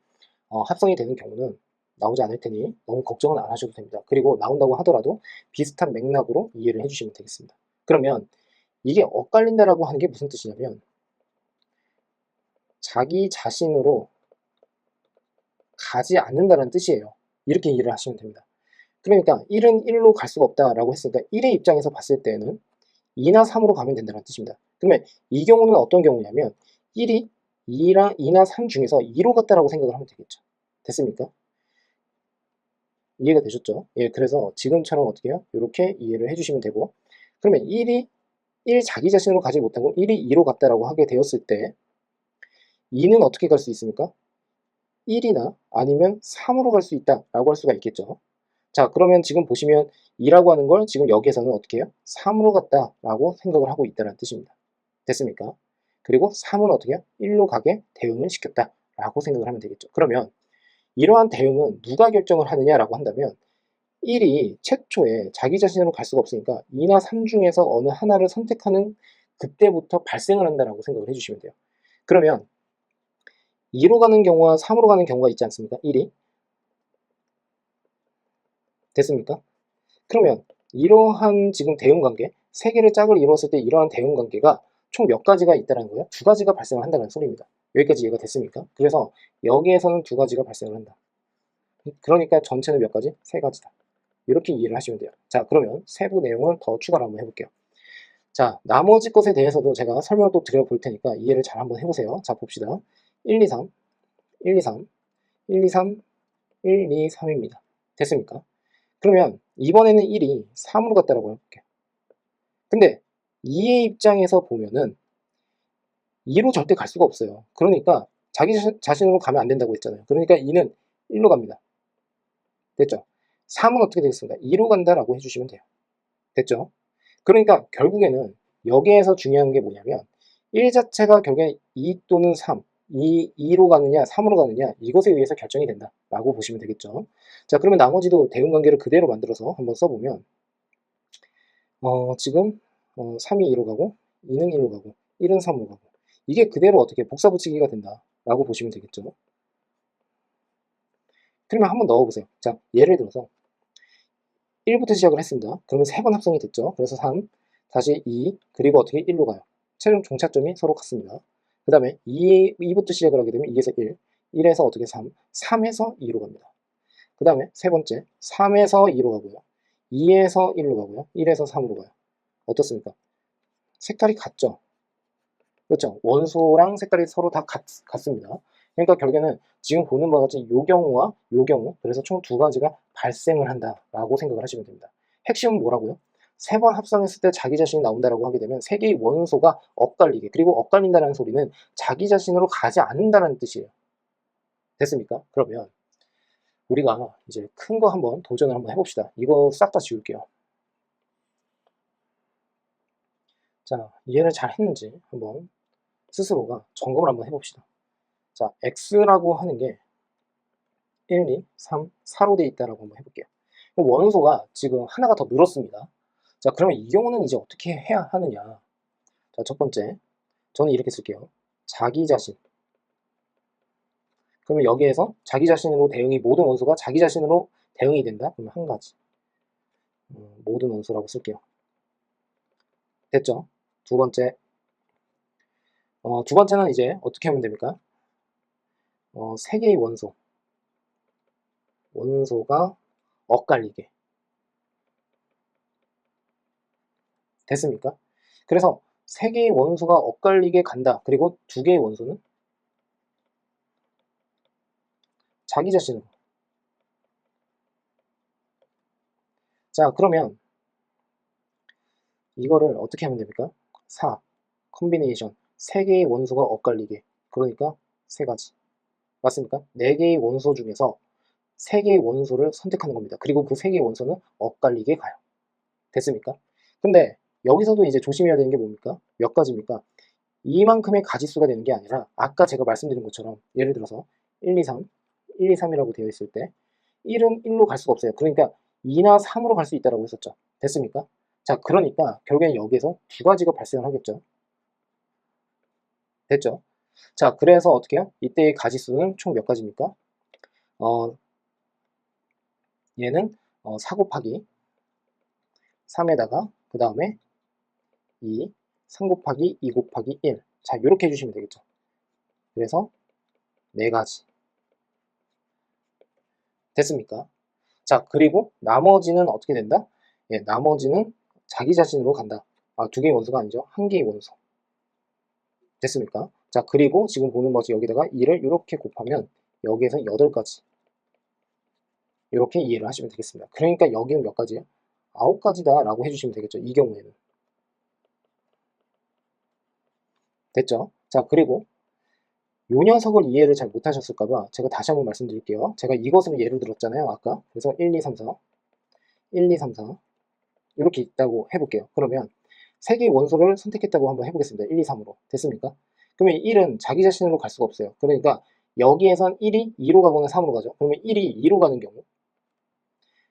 합성이 되는 경우는 나오지 않을 테니 너무 걱정은 안 하셔도 됩니다. 그리고 나온다고 하더라도 비슷한 맥락으로 이해를 해주시면 되겠습니다. 그러면 이게 엇갈린다라고 하는 게 무슨 뜻이냐면 자기 자신으로 가지 않는다는 뜻이에요. 이렇게 이해를 하시면 됩니다. 그러니까 1은 1로 갈 수가 없다라고 했으니까 1의 입장에서 봤을 때는 2나 3으로 가면 된다는 뜻입니다. 그러면 이 경우는 어떤 경우냐면 1이 2나 3 중에서 2로 갔다라고 생각을 하면 되겠죠. 됐습니까? 이해가 되셨죠? 예, 그래서 지금처럼 어떻게 해요? 이렇게 이해를 해주시면 되고 그러면 1이 1 자기 자신으로 가지 못하고 1이 2로 갔다라고 하게 되었을 때 2는 어떻게 갈 수 있습니까? 1이나 아니면 3으로 갈 수 있다라고 할 수가 있겠죠. 자, 그러면 지금 보시면 2라고 하는 걸 지금 여기에서는 어떻게 해요? 3으로 갔다라고 생각을 하고 있다는 뜻입니다. 됐습니까? 그리고 3은 어떻게 해요? 1로 가게 대응을 시켰다라고 생각을 하면 되겠죠. 그러면 이러한 대응은 누가 결정을 하느냐라고 한다면 1이 최초에 자기 자신으로 갈 수가 없으니까 2나 3 중에서 어느 하나를 선택하는 그때부터 발생을 한다라고 생각을 해주시면 돼요. 그러면 2로 가는 경우와 3으로 가는 경우가 있지 않습니까? 1이. 됐습니까? 그러면 이러한 지금 대응관계, 3개의 짝을 이루었을 때 이러한 대응관계가 총 몇 가지가 있다는 거예요? 2가지가 발생을 한다는 소리입니다. 여기까지 이해가 됐습니까? 그래서 여기에서는 2가지가 발생을 한다. 그러니까 전체는 몇 가지? 3가지다. 이렇게 이해를 하시면 돼요. 자, 그러면 세부 내용을 더 추가로 한번 해볼게요. 자, 나머지 것에 대해서도 제가 설명을 또 드려볼 테니까 이해를 잘 한번 해보세요. 자, 봅시다. 1, 2, 3, 1, 2, 3, 1, 2, 3, 1, 2, 3입니다. 됐습니까? 그러면 이번에는 1이 3으로 갔다라고 해볼게요. 근데 2의 입장에서 보면은 2로 절대 갈 수가 없어요. 그러니까 자기 자신으로 가면 안 된다고 했잖아요. 그러니까 2는 1로 갑니다. 됐죠? 3은 어떻게 되겠습니까? 2로 간다라고 해주시면 돼요. 됐죠? 그러니까 결국에는 여기에서 중요한 게 뭐냐면 1 자체가 결국에 2 또는 3, 2로 가느냐 3으로 가느냐 이것에 의해서 결정이 된다라고 보시면 되겠죠. 자, 그러면 나머지도 대응관계를 그대로 만들어서 한번 써보면 지금 3이 2로 가고 2는 1로 가고 1은 3으로 가고 이게 그대로 어떻게 복사 붙이기가 된다라고 보시면 되겠죠. 그러면 한번 넣어보세요. 자, 예를 들어서 1부터 시작을 했습니다. 그러면 3번 합성이 됐죠. 그래서 3, 다시 2, 그리고 어떻게 1로 가요. 최종 종착점이 서로 같습니다. 그 다음에 2부터 시작을 하게 되면 2에서 1, 1에서 어떻게 3, 3에서 2로 갑니다. 그 다음에 세 번째, 3에서 2로 가고요. 2에서 1로 가고요. 1에서 3으로 가요. 어떻습니까? 색깔이 같죠? 그렇죠? 원소랑 색깔이 서로 다 같습니다. 그러니까 결국에는 지금 보는 바와 같이 요 경우와 요 경우, 그래서 총 2가지가 발생을 한다라고 생각을 하시면 됩니다. 핵심은 뭐라고요? 3번 합성했을 때 자기 자신이 나온다라고 하게 되면 3개의 원소가 엇갈리게, 그리고 엇갈린다는 소리는 자기 자신으로 가지 않는다는 뜻이에요. 됐습니까? 그러면 우리가 이제 큰 거 한번 도전을 한번 해봅시다. 이거 싹 다 지울게요. 자, 이해를 잘 했는지 한번 스스로가 점검을 한번 해봅시다. 자, x라고 하는 게 1, 2, 3, 4로 되어 있다라고 한번 해볼게요. 원소가 지금 하나가 더 늘었습니다. 자, 그러면 이 경우는 이제 어떻게 해야 하느냐? 자, 첫 번째, 저는 이렇게 쓸게요. 자기 자신. 그러면 여기에서 자기 자신으로 대응이 모든 원소가 자기 자신으로 대응이 된다? 그러면 한 가지. 모든 원소라고 쓸게요. 됐죠? 두 번째. 두 번째는 이제 어떻게 하면 됩니까? 세 개의 원소가 엇갈리게. 됐습니까? 그래서 3개의 원소가 엇갈리게 간다. 그리고 2개의 원소는 자기 자신으로. 자, 그러면 이거를 어떻게 하면 됩니까? 4 컨비네이션 3개의 원소가 엇갈리게 그러니까 3가지 맞습니까? 4개의 원소 중에서 3개의 원소를 선택하는 겁니다. 그리고 그 3개의 원소는 엇갈리게 가요. 됐습니까? 근데 여기서도 이제 조심해야 되는 게 뭡니까? 몇 가지입니까? 이만큼의 가지수가 되는 게 아니라 아까 제가 말씀드린 것처럼 예를 들어서 1, 2, 3, 1, 2, 3이라고 되어 있을 때 1은 1로 갈 수가 없어요. 그러니까 2나 3으로 갈 수 있다고 했었죠. 됐습니까? 자, 그러니까 결국엔 여기에서 두 가지가 발생을 하겠죠. 됐죠? 자, 그래서 어떻게 해요? 이때의 가지수는 총 몇 가지입니까? 얘는 4 곱하기 3에다가 그 다음에 2, 3 곱하기 2 곱하기 1. 자, 이렇게 해주시면 되겠죠. 그래서 4가지. 됐습니까? 자, 그리고 나머지는 어떻게 된다? 예, 나머지는 자기 자신으로 간다. 아, 2개의 원소가 아니죠. 1개의 원소. 됐습니까? 자, 그리고 지금 보는 것이 여기다가 2를 이렇게 곱하면 여기에서 8가지. 이렇게 이해를 하시면 되겠습니다. 그러니까 여기는 몇 가지예요? 9가지다 라고 해주시면 되겠죠. 이 경우에는. 됐죠? 자, 그리고 요 녀석을 이해를 잘 못하셨을까봐 제가 다시 한번 말씀드릴게요. 제가 이것을 예를 들었잖아요. 아까. 그래서 1, 2, 3, 4 1, 2, 3, 4 이렇게 있다고 해볼게요. 그러면 3개의 원소를 선택했다고 한번 해보겠습니다. 1, 2, 3으로. 됐습니까? 그러면 1은 자기 자신으로 갈 수가 없어요. 그러니까 여기에선 1이 2로 가거나 3으로 가죠. 그러면 1이 2로 가는 경우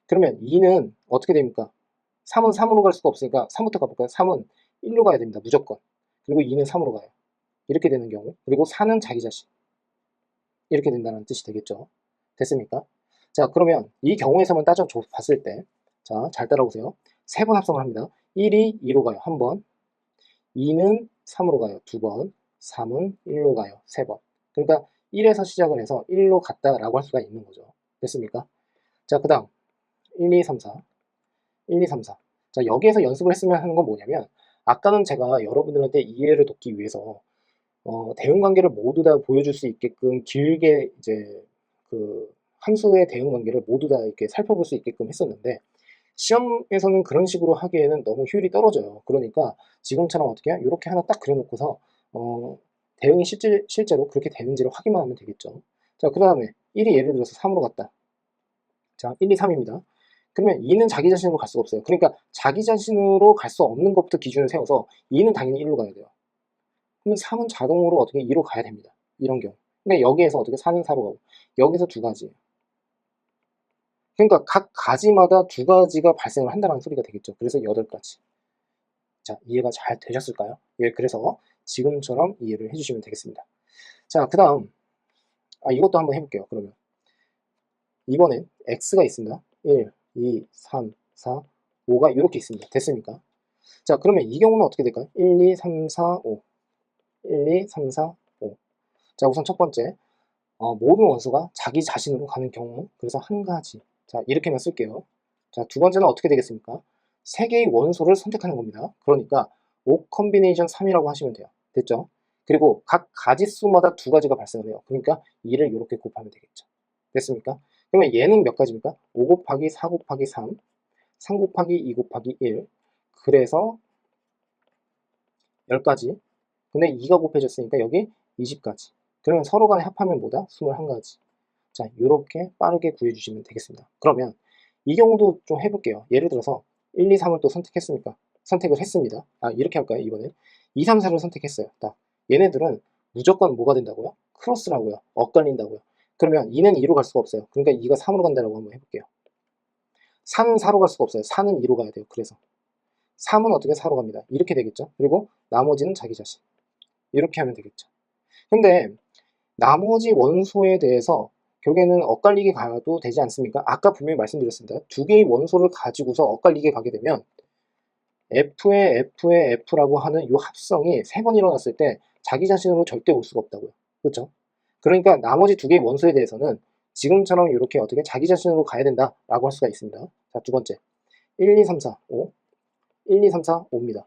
그러면 2는 어떻게 됩니까? 3은 3으로 갈 수가 없으니까 3부터 가볼까요? 3은 1로 가야 됩니다. 무조건. 그리고 2는 3으로 가요. 이렇게 되는 경우 그리고 4는 자기 자신 이렇게 된다는 뜻이 되겠죠. 됐습니까? 자, 그러면 이 경우에서만 따져봤을 때 자, 잘 따라오세요. 3번 합성을 합니다. 1이 2로 가요. 1번 2는 3으로 가요. 2번 3은 1로 가요. 3번 그러니까 1에서 시작을 해서 1로 갔다라고 할 수가 있는 거죠. 됐습니까? 자, 그 다음 1, 2, 3, 4 1, 2, 3, 4 자, 여기에서 연습을 했으면 하는 건 뭐냐면 아까는 제가 여러분들한테 이해를 돕기 위해서 대응관계를 모두 다 보여줄 수 있게끔 길게 이제 그 함수의 대응관계를 모두 다 이렇게 살펴볼 수 있게끔 했었는데 시험에서는 그런 식으로 하기에는 너무 효율이 떨어져요. 그러니까 지금처럼 어떻게 해요? 이렇게 하나 딱 그려놓고서 대응이 실제로 그렇게 되는지를 확인만 하면 되겠죠. 자, 그 다음에 1이 예를 들어서 3으로 갔다. 자, 1, 2, 3입니다. 그러면 2는 자기 자신으로 갈 수가 없어요. 그러니까 자기 자신으로 갈 수 없는 것부터 기준을 세워서 2는 당연히 1로 가야 돼요. 그러면 3은 자동으로 어떻게 2로 가야 됩니다. 이런 경우. 근데 여기에서 어떻게 4는 4로 가고 여기서 2가지. 그러니까 각 가지마다 2가지가 발생을 한다는 소리가 되겠죠. 그래서 8가지. 자, 이해가 잘 되셨을까요? 예, 그래서 지금처럼 이해를 해주시면 되겠습니다. 자, 그 다음 이것도 한번 해볼게요. 그러면 이번엔 x가 있습니다. 1, 2, 3, 4, 5가 이렇게 있습니다. 됐습니까? 자, 그러면 이 경우는 어떻게 될까요? 1, 2, 3, 4, 5 1, 2, 3, 4, 5 자, 우선 첫 번째 모든 원소가 자기 자신으로 가는 경우 그래서 한 가지 자, 이렇게만 쓸게요. 자, 두 번째는 어떻게 되겠습니까? 3개의 원소를 선택하는 겁니다. 그러니까 5 컨비네이션 3이라고 하시면 돼요. 됐죠? 그리고 각 가지수마다 2가지가 발생을 해요. 그러니까 2를 이렇게 곱하면 되겠죠. 됐습니까? 그러면 얘는 몇 가지입니까? 5 곱하기 4 곱하기 3 3 곱하기 2 곱하기 1 그래서 10가지 근데 2가 곱해졌으니까 여기 20가지 그러면 서로 간에 합하면 뭐다? 21가지 자, 이렇게 빠르게 구해주시면 되겠습니다. 그러면 이 경우도 좀 해볼게요. 예를 들어서 1, 2, 3을 또 선택했습니까? 선택을 했습니다. 이렇게 할까요? 이번엔 2, 3, 4를 선택했어요. 딱 얘네들은 무조건 뭐가 된다고요? 크로스라고요. 엇갈린다고요. 그러면 2는 2로 갈 수가 없어요. 그러니까 2가 3으로 간다라고 한번 해볼게요. 4는 4로 갈 수가 없어요. 4는 2로 가야 돼요. 그래서 3은 어떻게 4로 갑니다. 이렇게 되겠죠. 그리고 나머지는 자기 자신. 이렇게 하면 되겠죠. 근데 나머지 원소에 대해서 결국에는 엇갈리게 가도 되지 않습니까? 아까 분명히 말씀드렸습니다. 2개의 원소를 가지고서 엇갈리게 가게 되면 F의 F라고 하는 이 합성이 3번 일어났을 때 자기 자신으로 절대 올 수가 없다고요. 그렇죠? 그러니까 나머지 2개의 원소에 대해서는 지금처럼 이렇게 어떻게 자기 자신으로 가야 된다라고 할 수가 있습니다. 자, 두 번째 1, 2, 3, 4, 5 1, 2, 3, 4, 5입니다.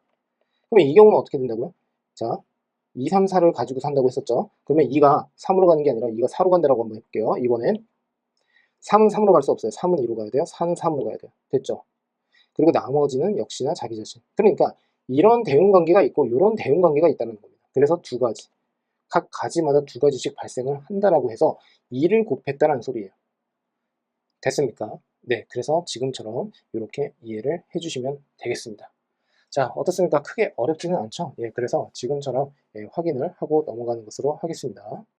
그러면 이 경우는 어떻게 된다고요? 자, 2, 3, 4를 가지고 산다고 했었죠. 그러면 2가 3으로 가는 게 아니라 2가 4로 간다라고 한번 해볼게요. 이번엔 3은 3으로 갈 수 없어요. 3은 2로 가야 돼요. 4는 3으로 가야 돼요. 됐죠? 그리고 나머지는 역시나 자기 자신. 그러니까 이런 대응관계가 있고 이런 대응관계가 있다는 겁니다. 그래서 두 가지, 각 가지마다 두 가지씩 발생을 한다라고 해서 2를 곱했다는 소리예요. 됐습니까? 네, 그래서 지금처럼 이렇게 이해를 해주시면 되겠습니다. 자, 어떻습니까? 크게 어렵지는 않죠? 예, 그래서 지금처럼 확인을 하고 넘어가는 것으로 하겠습니다.